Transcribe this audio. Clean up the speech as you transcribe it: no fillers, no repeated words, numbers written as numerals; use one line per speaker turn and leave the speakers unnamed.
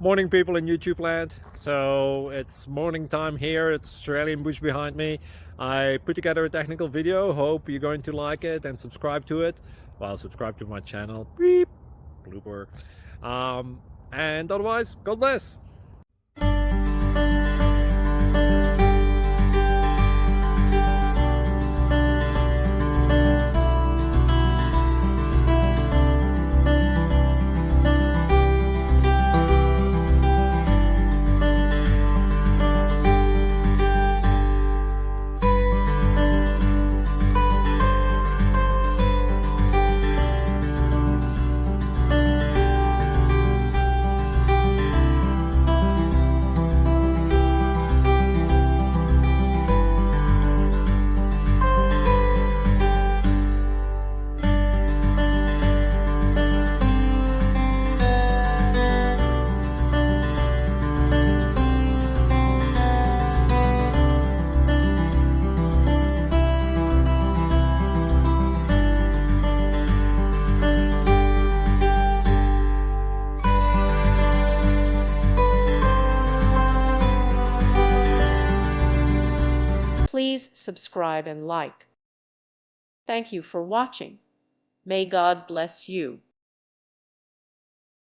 Morning, people in YouTube land. So it's morning time here. It's Australian bush behind me. I put together a technical video. Hope you're going to like it and subscribe to it. Well, subscribe to my channel. Beep. Blooper. And otherwise, God bless.
Please subscribe and like. Thank you for watching. May God bless you.